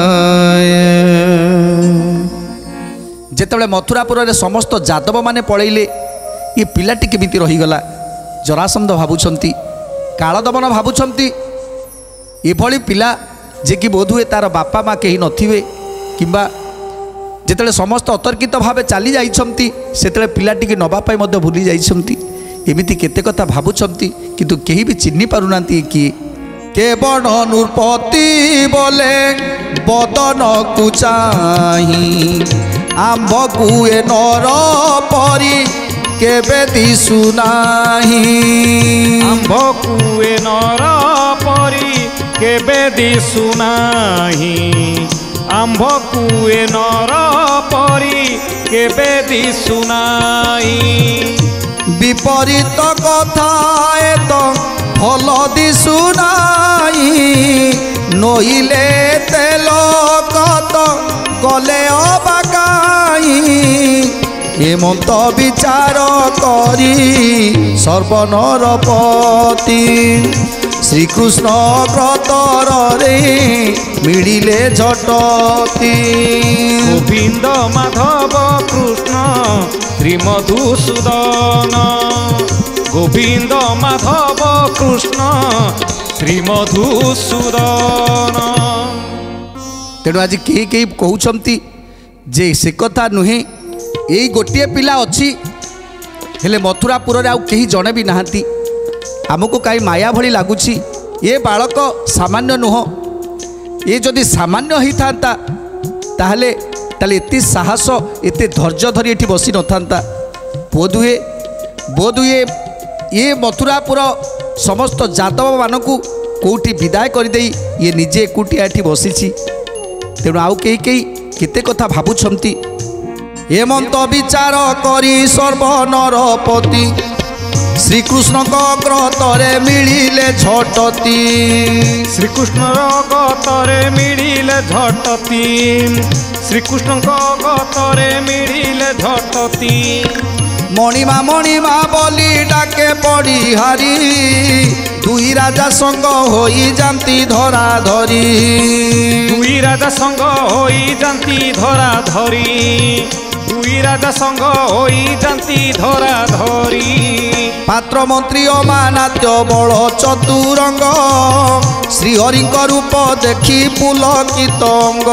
वासुदेवाय। जेतबले मथुरापुर रे समस्त यादव माने पळैले ये पिलाटी केमिति रहीगला जरासंध भावुछंती कालदमन भावुछंती एभली पिला जे कि बोधुए तार बापा माँ कहीं नथिवे किंबा जेतबले समस्त अतर्कित भावे चली जाइछंती सेतबले पिलाटी के नबा पाई मध्य भूली जाइछंती एमिति केते कथा भावुछंती किंतु केही भी चिन्हि पारुनांती कि केवल नृपति बोले बदन को चाही आंब कुए नर परी केबे दिसुनाही आंब कुए नर परी केबे दिसुनाही आंब कुए नर परी केबे दिसुनाही। विपरीत कथा तो भल दिसुनाई नईले तेल कत गले अबाकाई एमत विचार करी सर्वनरपति श्रीकृष्ण व्रतर रे मिलिले झटती गोविंद माधव कृष्ण श्रीमधुसूदन गोविंद माधव कृष्ण श्रीमधुसूदन। तेणु आज कहीं कहीं कहते जे से कथा नुहे यही गोटे पिला अच्छी हेले मथुरापुर आउ कहीं जड़े भी नहांती आमको कहीं माया भली लगुच ये बालक सामान्य नुह ये जदि सामान्य होता ताहले ताले एते साहस एते धैर्य धरी एठी बसी न था बोधुए बोधुए ये मथुरापुर समस्त यादव मानक कौटी विदाय करदे ये निजे एकुटिया एठी बसी तेणु आउ कई कई केते कथा भावुछंती हेमंत विचार करी सर्वनरपति श्रीकृष्ण गतरे मिलिले झटती श्रीकृष्ण गतरे मिलिले झटती श्रीकृष्ण गतरे मिलिले झटती। मणिमा बोली डाके पड़ी हारी दुई राजा संग होई जानती धरा धरी दुई राजा संग होई जानती धरा धरी दुई राजा संग होई जानती धरा धरी। पात्र मंत्री अमानात्य बल चतुरंग श्रीहरि रूप देखी पुलकित अंग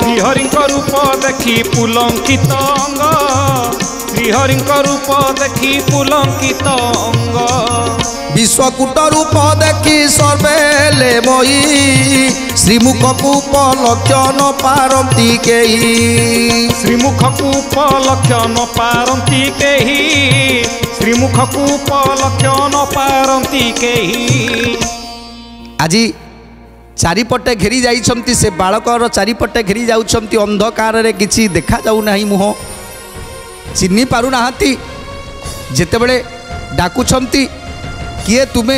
श्रीहरि रूप देखी पुलकित अंग श्रीहरि रूप देखी पुलकित अंग विश्वकूट रूप देखी सर्वेले मई श्रीमुख उपलक्षण पारती केही श्रीमुख उपलक्षण पारती केही श्रीमुख उपलक्षण पारती केही। आज चारिपटे घेरी जाइछंती से बालकर चारिपटे घेरी जाउछंती अंधकार रे किछि देखा जाउ नाही मुह चिन्हि पारु नाहांती जेतेबेले डाकुछंती किए तुमे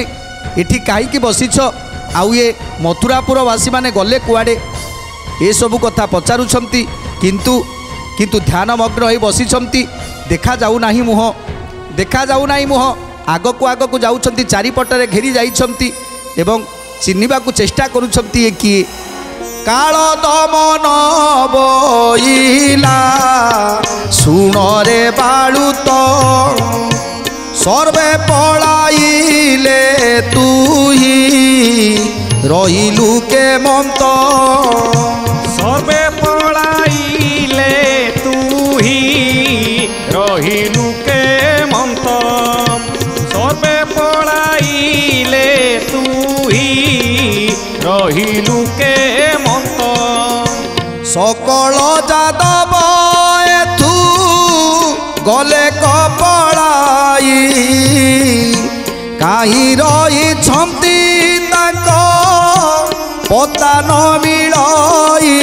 एठी काहीकि बसिछ आउ ये मथुरापुरवासी माने गले कुआडे ए सबु कथा पचारुछंती किंतु ध्यानमग्न होई बसिछंती देखा जाउ नाही मुह देखा जाउ नाही मुह आगकु जाउछंती चारिपटरे घेरी जाइछंती एवं चिन्हिबाकु चेष्टा करुछंती ए किए काल दमन बोइला सुन रे बालुत सर्वे पलाइले तुही रहिलु के मंत सर्वे पलाइले तुही रहिलु के मंत सर्वे पलाइले तुही रहिलु के मंत सकल यादव एथु गले कपड़ाई कहीं रही छंती ताक पता न मिलई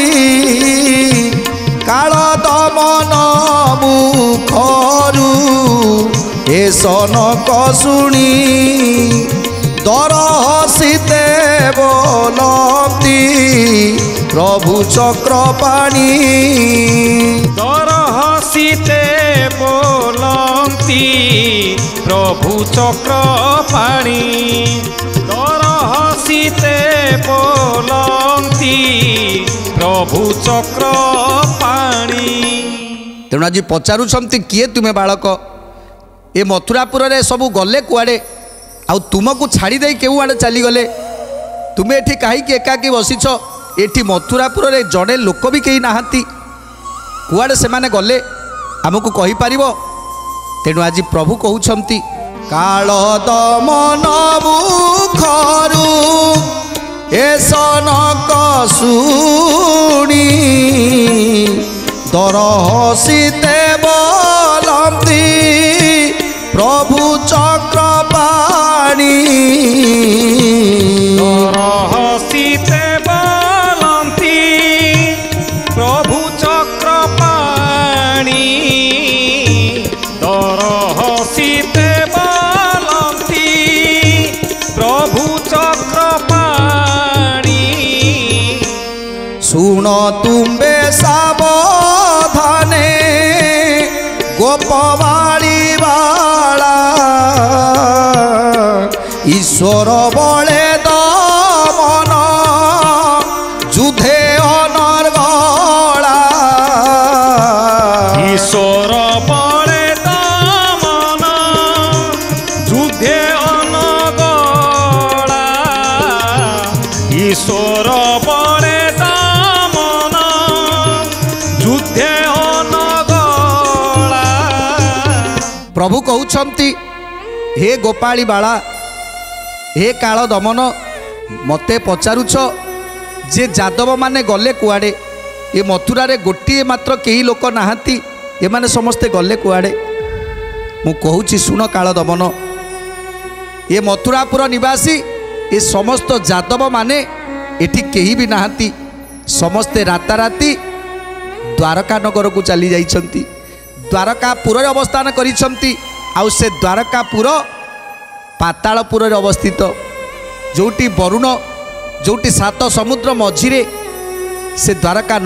काल दमन मुखरु ए सनक शुणी दर हसीते बोलती प्रभु चक्रपाणी दर हसीते बोल बोलती प्रभु चक्र पाणी दर हसीते बोलती प्रभु चक्र पाणी। तेणु आज पचारुछंती किए तुमे बालक ए मथुरापुर रे सबू गले कुआडे आउ तुमको छाड़ी दे केउ आड़े चली गले तुमे एठी काहे कि एकाकी बसिछ एठी मथुरापुर रे जड़े लोक भी कहीं नाहांती कुआडे से माने गले आमको कहि पारिबो। तेणु आज प्रभु कहउछंती काल दमन मुखरु ए सनक सुनी दर हसीते बोलती प्रभु चक्र पाणी दर हसीते बोलती प्रभु चक्र पाणी दर हसीते बोलती प्रभु चक्र पाणी। सुन तुम्बे सावधाने गोपवाड़ी बाला ईश्वर बले दमन जुधे अनर्गला ईश्वर बले दमन जुधे अनर्गला ईश्वर बले दमन जुधे अनर्गला। प्रभु कहउछंती हे गोपाली बाला हे काल दमन मते पचारुछ जे जादव माने गले कुआडे ए मथुरा रे गोटिए मात्र केही लोक नाहांती एमाने समस्ते गले कुआडे मु कहूची सुन काल दमन ए मथुरापुर निवासी ए समस्त जादव माने एठी केही भी नाहांती समस्ते राताराती द्वारका नगर को चली जाइछंती द्वारकापुर रे अवस्थान करिछंती आउ से द्वारकापुर पातालपुर रे अवस्थित जोटी वरुण जोटी सात समुद्र मझिरे से द्वारका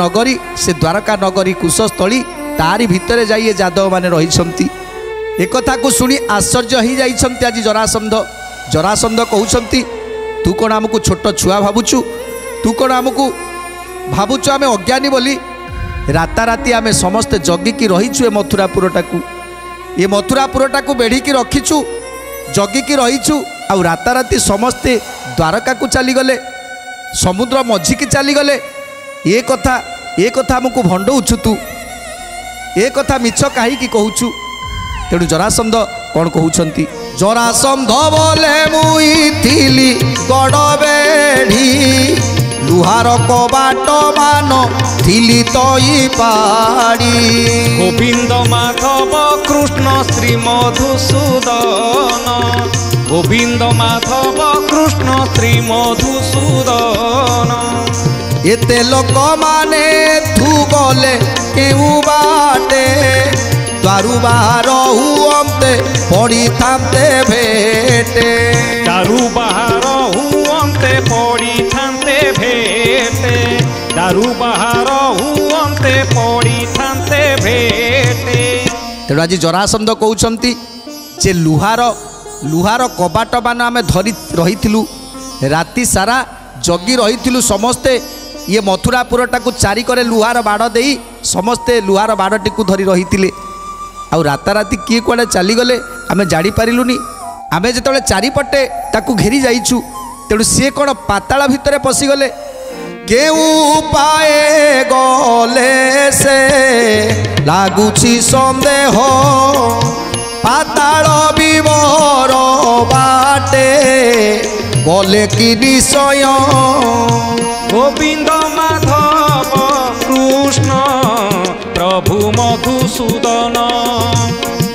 नगरी कुशस्थली तारी भितरे जाइए जादव माने रहिछंती। एक कथा को सुनी आश्चर्य ही जाइछंती आज जरासंध कहउछंती तू कोन हमकु छोट छुआ भाबुछु तू कोन हमकु भाबुछु आमे अज्ञानी बोली राताराती आमे समस्ते जगिकी रहिछु ए मथुरापुरटाकू बेढ़िकी रखिछु जगिकी रहिछु आउ राताराती समस्ते द्वारका को चलीगले समुद्र मझिकी चलीगले ए कथा हमको भंडौछु तू ए कथा मिछ काहीकि कहूछु। तेणु जरासंध कौन कहउछंती जरासंध बोले मुई थिली गड़ बेढ़ी लुहार कबाट मान थिली तई पाड़ी गोविंद माधव कृष्ण श्री मधुसूदन गोविंद माधव कृष्ण श्री मधुसूदन एते लोक माने तू गले केउ बाटे द्वारु बाहर हुअन्ते पड़ी थांते भेटे दारु बाहर हुअन्ते पड़ी थांते भेटे दारु बाहर हुअन्ते पड़ी थांते भेटे। तेणु आज जरासंध कहउछंती जे लुहार कबाट मान आमे धरी रहिथिलु राति सारा जगी रहिथिलु समस्ते ये मथुरापुरटा को चारि करे लुहार बाड़ देई समस्ते लुहार बाड़टी को धरी रहिथिले आउ राताराती किए कुआडे चलीगले आमे जानी पारिलुनी आमे जेतबेले चारिपटे ताकू घेरी जाइछु तेणु सी कौन पाताल भितर पशिगले केउ पाए गले से लागुछि संदेह पाताल विवर बाटे गले कि निश्चय गोविंद माधव कृष्ण प्रभु मधुसूदन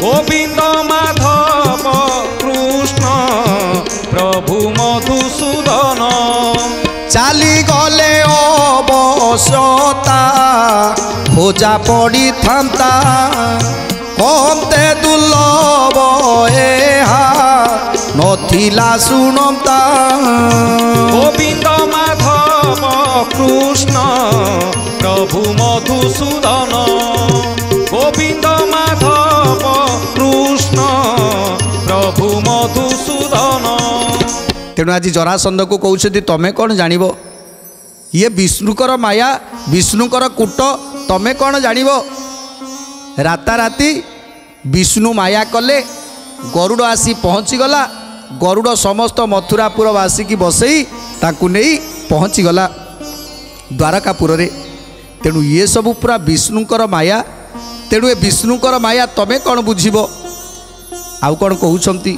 गोविंद माधव कृष्ण प्रभु मधुसूदन चाली गले अवश्यता खोजा पड़ी थांता कमते दुर्लभ एहा नथिला सुनता गोविंद माधव कृष्ण प्रभु मधुसूदन गोविंद माधव ବଲ୍ଲଭ କୃଷ୍ଣ ପ୍ରଭୁ ମଧୁସୂଦନ। ତେଣୁ ଆଜି ଜରାସନ୍ଧ को कहते तमें कौन जान ये विष्णुकर माया विष्णुकर कूट तमें कौन जान राताराति विष्णु माया कले गरुड़ आसी पहुँचीगला गरुड़ समस्त मथुरापुरवासी की बसई ताकू नहीं पहुँचीगला द्वारकापुर रे। तेणु ये सब पूरा विष्णुकर माया तेणु ए विष्णुकर माया तमें कौन बुझीब आउ कौन कहउछंती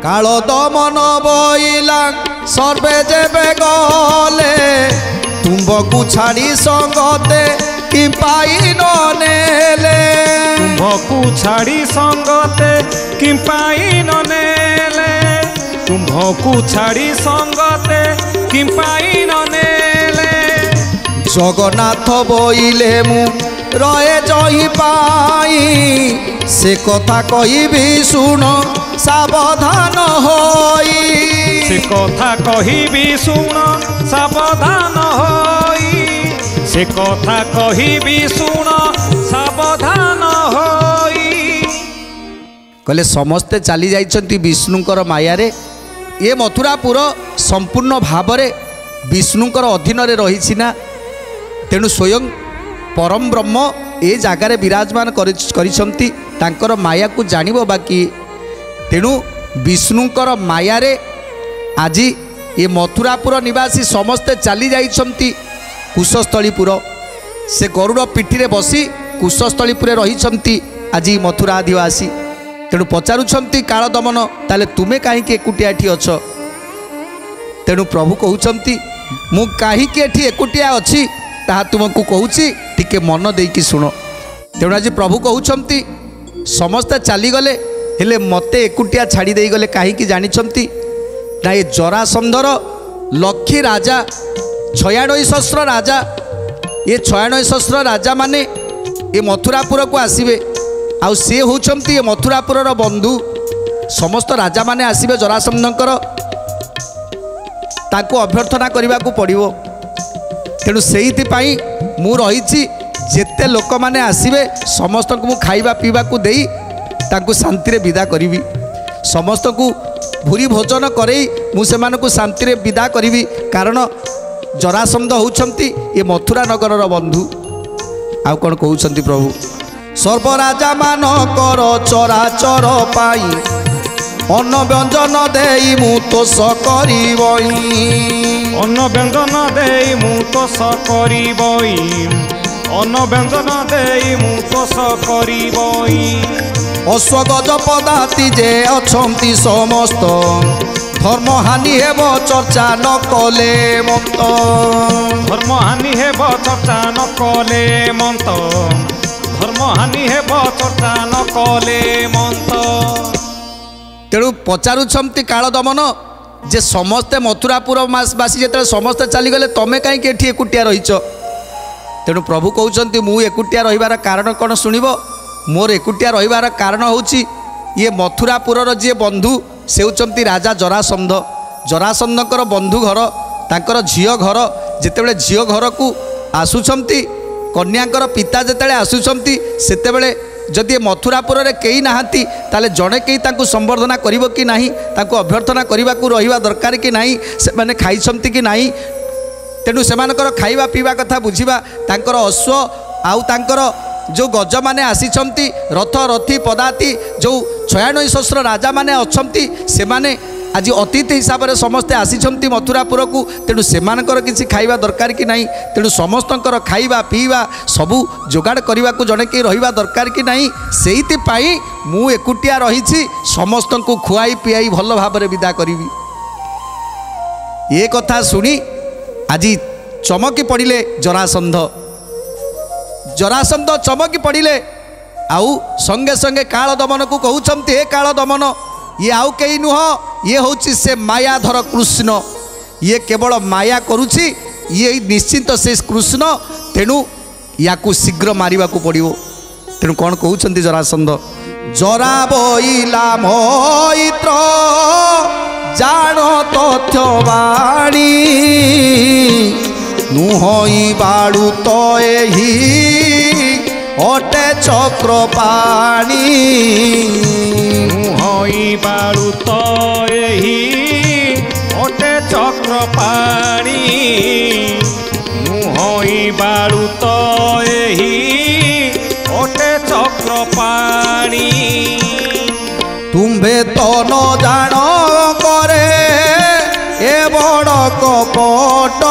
काल दमन बइला सर्वे जेबे गले तुम्बकु छाड़ी संगते कि पाई न नेले तुम्भकु छाड़ी संगते कि पाई न नेले तुम्भकु छाड़ी संगते कि पाई न नेले जगन्नाथ बइले मु रहे जही पाई से कथा कहिबी सुन सावधान होई से कथा कहिबी सुन सावधान होई से कथा कहिबी सुन सावधान होई। कहले समस्ते चली जाइछंती विष्णुकर मायारे ये मथुरापुर संपूर्ण भावरे विष्णुकर अधीन रे रहिछि ना तेणु स्वयं परम ब्रह्म ए जगार विराजमान करिछंती तांकर माया को जानिबो बाकी तेणु विष्णुकर मायारे आज ये मथुरापुर निवासी समस्ते चली जाइछंती कुशस्थलीपुर से गरुड़ पिठी रे बसी कुशस्थलीपुर रहिछंती आज मथुरा आदिवासी तेणु पचारुछंती काल दमन ताले तुमे काहींके एकुटिया एठी अछ तेणु प्रभु कहउछंती मु काहींके एठी एकुटिया अछि ताहा तुमको कहूची टिके मन देकी शुण। तेणु आज प्रभु कहउछंती समस्ते चलीगले हेले मते एकुटिया छाड़ी देई गले काहींकी जानिछंती ना ये जरासंधर लक्षी राजा 96 सहस्र राजा ये 96 सहस्र राजा माने ये मथुरापुर को आसीबे आउ से होउछंती ये मथुरापुर बंधु समस्त राजा माने आसीबे जरासंधकर ताको अभ्यर्थना करने को पड़ो तेणु से मु रही जेते लोक मैंने आसवे समस्त को खाइबा पीवा को देई तांको शांति रे विदा करी समस्त को भूरी भोजन करई मु सेमानकु शांति रे विदा करी कारण जरासंध होउछंती ये मथुरा नगर बंधु आउ कौन कहउछंती प्रभु सर्वराजा मानकर चराचर पाई अन्न व्यंजन देई मु तोष करिबई अन्न व्यंजन देई मु तोष करिबई अन्न व्यंजन देई मु तोष करिबई अश्वगज पदाति जे अछंती समस्त धर्म हानि हेब चर्चा न कले मत धर्म हानि हेब चर्चा न कले मत धर्म हानि हेब चर्चा न कले मत। तेणु पचारुछंती काल दमन जे समस्ते मथुरापुर बासी जेते समस्ते चलीगले तमें कहीं एठी एकुटिया रहीच तेणु प्रभु कहउछंती मु एकुटिया रहिबार कारण कौन शुणिब मोर एकुटिया रहिबार कारण होउची ये मथुरापुरर जे बंधु से होउछंती राजा जरासंध जरासंधकर बंधु घर तांकर झियो घर जेतेबेले झियो घर को आसुछंती कन्याकर पिता जेतेबेले आसुछंती सेतेबेले जदि मथुरापुर रे केही नाहांती ताले जड़े केही तांको संबर्धना करिवो कि नाही तांको अभ्यर्थना करने को रहिबा दरकार कि नाही से माने खाइछंती कि नाही तेणु सेमानकर खाइबा पीवा कथा बुझिबा तांकर अश्व आउ तांकर जो गज माने आसीछंती रथ रथी पदाति जो 96 सहस्र राजा माने अछंती से माने आज अतिथि हिसाब से समस्ते आसीछंती मथुरापुर को तेणु सेमानकर किसी खाइबा दरकार कि नाही तेणु समस्तंकर खाइबा पीवा सबू जोगाड़ करने को जड़े कि रहिबा दरकार कि नाही सेइति पाई मु एकुटिया रहिछि समस्त को खुआई पियाई भल भाव में विदा करी ये कथा शुणी आज चमकी पड़िले जरासंध जरासंध चमकी पड़िले आउ संगे संगे काल दमन को कहउछंती हे काल दमन ये आउ कहीं नुह ये होची से मायाधर कृष्ण ये केवल माया करुछि ये निश्चिंत से कृष्ण तेणु याकू शीघ्र मारिबा को पड़िबो तेणु कौन कहउछंती जरासंध जरा बइला मैत्र जान तथ्य बाणी नुहई बाड़ू तो एही ଅଟେ ଚକ୍ର ପାଣି ମୁହଁଇ ବାଳୁତ ଏହି ଅଟେ ଚକ୍ର ପାଣି ମୁହଁଇ ବାଳୁତ ଏହି ଅଟେ ଚକ୍ର ପାଣି ତୁମ୍ଭେ ତ ନ ଜାଣ করে এ বড় কপট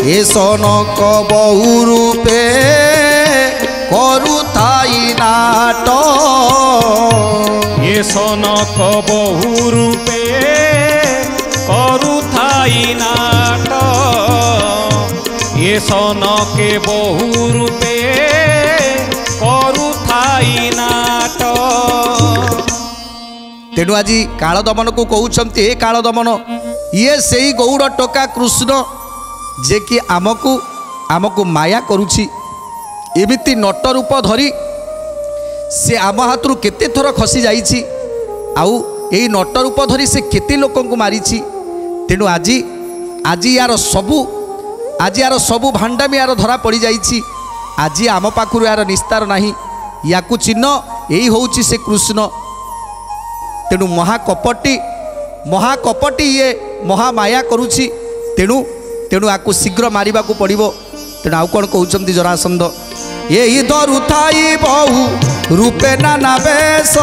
এ সনক বহু রূপে করুথাই নাট এ সনক বহু রূপে করুথাই নাট এ সনকে বহু রূপে করুথাই নাট तेणु आज कालदमन को कहते हे कालदमन ये से ही गौड़ टोका कृष्ण जे कि आमको आमको माया करुछि एमिति नट रूप धरी से आम हाथ केते थर खसी जाइछि आउ एई नट रूप धरी से केते लोक को मारिछि तेणु आज आज यार सबू भांडामी यार धरा पड़ी जाइछि आज आम पाखरु यार निस्तार नाही याकु चिन्ह एई होउछि से कृष्ण तेणु महाकपटी ये महामाया करुछि तेणु तेणु आकु शीघ्र मारिबा को पड़िबो तेणु आउ कोन कहउचंती जरासंध एही धरु थाई बहु रूपे नाना बेश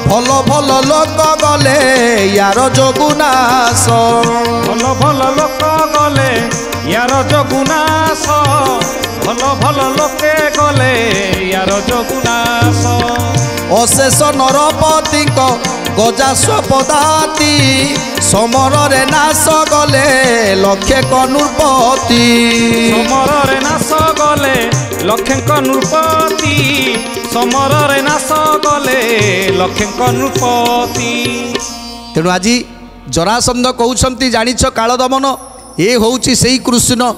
भल भल लोक गले यार जगुनाश भल भल लोक गले यार जगुनाश भल भल लोके गले यार जगुनाश अशेष नरपति गजा स्वपदाति समर रे नाश गले लक्षे कनुपति समर रे नाश गले लक्षे कनुपति समर रे नाश गले लक्षे कनुपति तेणु आज जरासंध कहउछंती जानिछ कालदमन ए होउछि सेही कृष्ण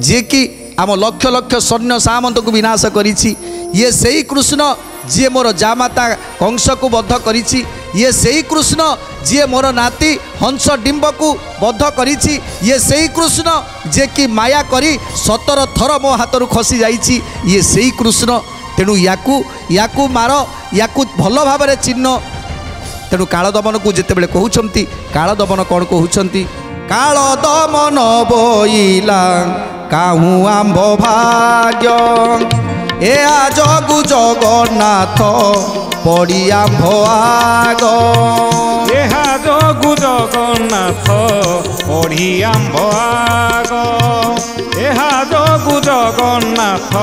जे कि आम लक्ष लक्ष सैन्य सामंत को विनाश करिछि ये सेही कृष्ण जी मोर जामाता कंस को बद्ध करिछि ये सेही कृष्ण जी मोर नाती हंस डिंब को बद्ध करिछि ये सेही कृष्ण जे कि माया करी 17 थर मो हाथ खसी जाइछि ये सेही कृष्ण तेणु याकू मार याकू भल भाव चिन्ह तेणु कालदमन को जितेबले कहउछंती कालदमन कौन कहउछंती कालदमन बोइला काहू आंब भाग्य ए जगु जगन्नाथ पड़ी आंब आग ए जगु जगन्नाथ पड़ी आंब आग ए जगु जगन्नाथ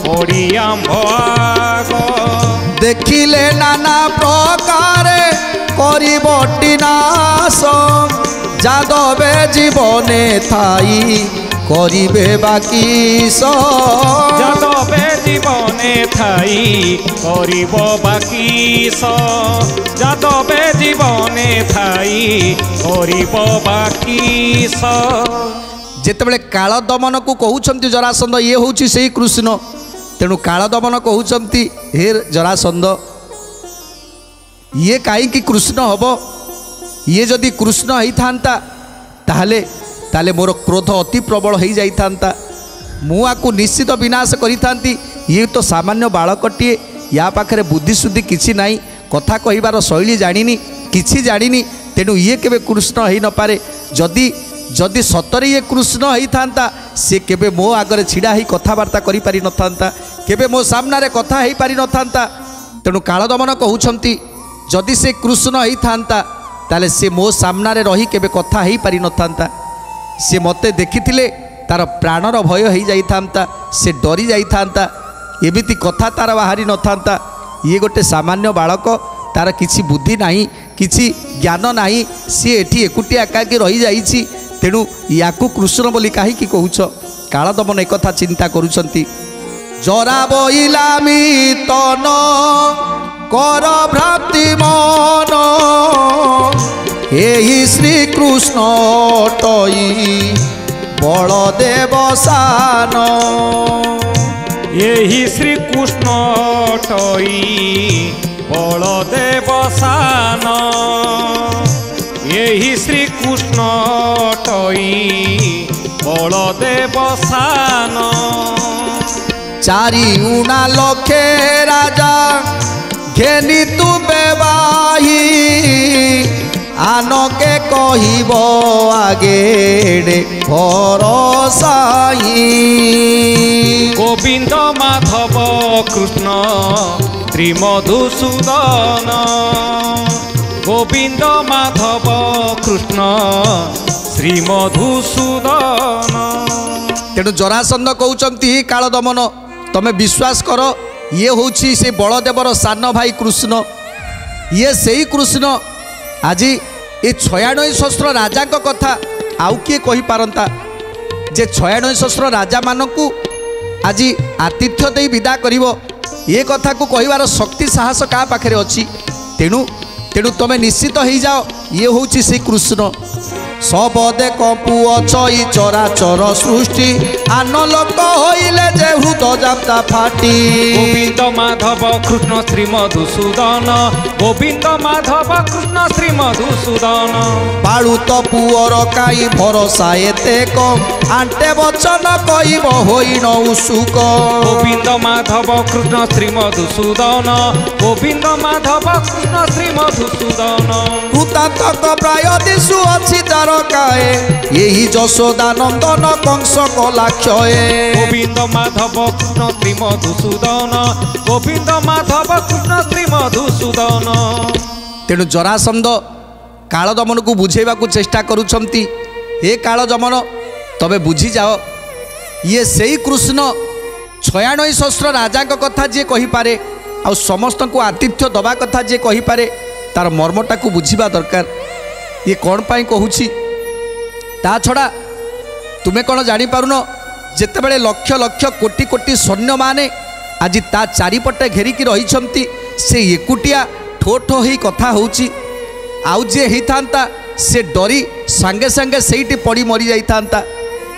पड़ी आंब आग देखिले नाना प्रकार करिबटी नाश जादवे जीवने थाई करिबे बाकी जादवे जीवने थाई करिब बाकी जादवे जीवने थाई करिब बाकी जेतेबेले कालदमन को कहउछंती जरासंध ये होउछि सेही कृष्ण तेणु कालदमन कहउछंती हे जरासंध ये काईकि कृष्ण हबो ये जदि कृष्ण होई थांता ताहले ताले मोर क्रोध अति प्रबल हो जाइथांता मुआकु निश्चित विनाश करी थांती ये तो सामान्य बालकटीए या पाखरे बुद्धिशुद्धि किछि नाई कथा कहिबार शैली जानिनी किछि जानिनी तेणु ये केबे कृष्ण होई न पारे जदि जदि सतरे ये कृष्ण होई थांता से केबे मो आगरे छिड़ा ही कथावार्ता करि पारि न थांता केबे मो सामना रे कथा हेई पारि न थांता तेणु कालदमन कहउछंती जदि से कृष्ण होई थांता ताले से मो सामना रे रही केबे कथा हेई पारि न थांता से मते देखिथिले तार प्राणर भय हो जाइथांता से डरी जाइथांता एमिति कथा तार बाहरी न थांता ये गोटे सामान्य बालक तार किछि बुद्धि नाही किछि ज्ञान नाही सी एठी एकुटिया एकाकी रही जाइछि तेणु याकू कृष्ण बोली काहे कि कहउछ कालदमन एक कथा चिंता करूछंती जरा बइलामी तन कर भ्रांति मन एही श्री कृष्ण टई बलदेव सान एही श्री कृष्ण टई बलदेव सान एही श्री कृष्ण टई बलदेव सान चारि उना लखे राजा घेनी तू बेबाही आनके कहिब आगे भरसाई गोविंद माधव कृष्ण श्री मधुसूदन गोविंद माधव कृष्ण श्री मधुसूदन। तेणु जरासंध कहते काल दमन तमें विश्वास कर ये हूँ से बलदेवर सान भाई कृष्ण ये से ही कृष्ण आज ये 96 सहस्र राजा कथा आउ किए कही पारंता जे 96 सहस्र राजा मानकू आज आतिथ्य दे विदा करिवो ये कथा को कहिवार शक्ति साहस का पाखरे अच्छी तेणु तेणु तमें निश्चित हो जाओ ये हूँ से कृष्ण सब देख पुओ छई चराचर सृष्टि आन लोक होइले जे हृद जाता फाटी गोविंद माधव कृष्ण श्री मधुसूदन गोविंद माधव कृष्ण श्री मधुसूदन बाळू तो पुओर काई भरोसा एते कम आंटे वचन कहिब होई न उसुक गोविंद माधव कृष्ण श्री मधुसूदन गोविंद माधव कृष्ण श्री मधुसूदन कृतांतक प्राय दिशु अछि काए यही यशोदा नंदन कंस कलाक्षय गोविंद माधव कृष्ण श्री मधुसूदन गोविंद माधव कृष्ण श्री मधुसूदन। तेणु जरासंध काल दमन को बुझेबा को चेष्टा करुछंती हे काल दमन तबे बुझी जाओ ये सेई कृष्ण 96 सहस्र राजा कथा जे कहि पारे आ समस्त को आतिथ्य दबा कथा जे कहि पारे तार मर्मटा को बुझीबा दरकार ये कौन पाई कहूची ता छड़ा तुम्हें कौन जापारुन जिते बड़े लक्ष लक्ष कोटि कोटि सैन्य माने आज ता चारिपटे घेरिकी रही से एकुटिया ठो ठो ही कथा होची आउ जे होता से डरी सांगे सांगे से पड़ी मरी जाता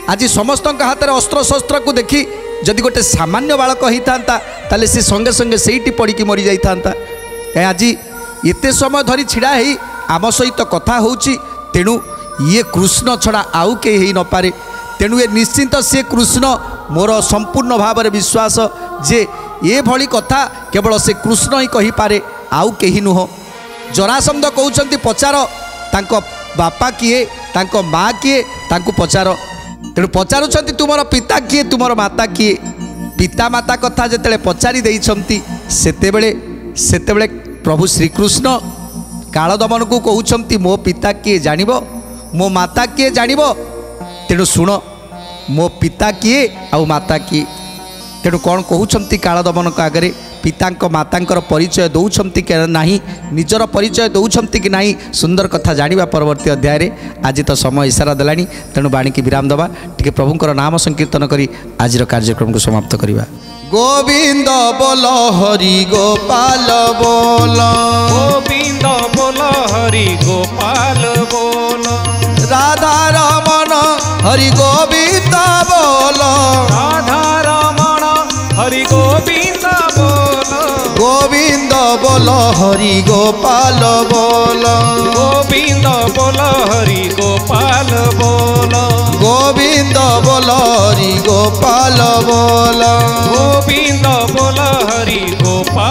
आज समस्त हाथ में अस्त्र शस्त्र को देखी जदि गोटे सामान्य बालक होता ताले से संगे संगे से पड़ी मरी जाता आज एते समय धरी छिड़ा ही आम सहित कथा होची तेणु ये कृष्ण छड़ा आउ के ही न पारे तेणु ये निश्चिंत से कृष्ण मोर संपूर्ण भाव में विश्वास जे ये भली कथा केवल से कृष्ण ही कही पारे आउ के ही नुह जरासंध कहउचंती पचार तांको बापा किए तांको माँ किए तांको पचार तेणु पचारुचंती तुमर पिता किए तुमर माता किए पिता माता कथा जेतेबेले पचारि देइछंती सेतेबेले प्रभु श्रीकृष्ण काल दमन को कहउचंती मो पिता किए जानिबो मो माता किए जानिबो तेणु शुण मो पिता किए आउ माता किए तेणु कौन कहउचंती काल दमन को आगे पिता मातांकर परिचय दौरान कि नहीं निजर परिचय दौरान कि नहीं सुंदर कथा जानिबा परवर्ती अध्याय रे आज तो समय इशारा देलानी तेणु बाणी की विराम दबा टिके प्रभुंकर नाम संकीर्तन करी आज कार्यक्रम को समाप्त करिबा। गोविंद बोल हरि गोपाल बोल गोविंद बोल हरि गोपाल बोल राधा रमण हरि गोविंद बोल राधा रमण हरि गोविंद बोल गोविंद बोल हरि गोपाल बोल गोविंद बोल हरि गोपाल बोल गोविंद बोल हरि गोपाल बोल गोविंद बोल हरि गोपाल